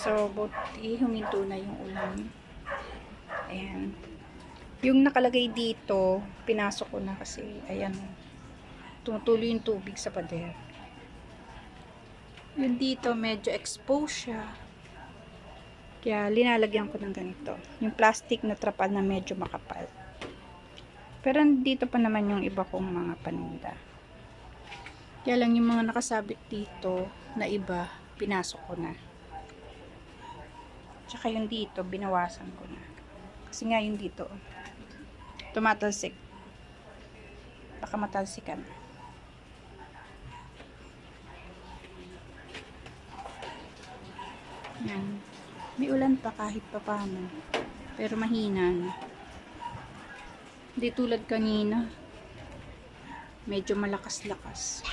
So, buti huminto na yung ulan. Ayan. Yung nakalagay dito, pinasok ko na kasi, ayan, tumutuloy yung tubig sa pader. Yung dito, medyo exposed siya. Kaya, linalagyan ko ng ganito. Yung plastic na trapal na medyo makapal. Pero, dito pa naman yung iba kong mga paninda. Kaya lang yung mga nakasabit dito na iba, pinasok ko na. Tsaka yung dito, binawasan ko na. Kasi nga yung dito, tumatalsik. Baka matalsikan. Yan. May ulan pa kahit pa paano. Pero mahina na. Hindi tulad kanina. Medyo malakas-lakas.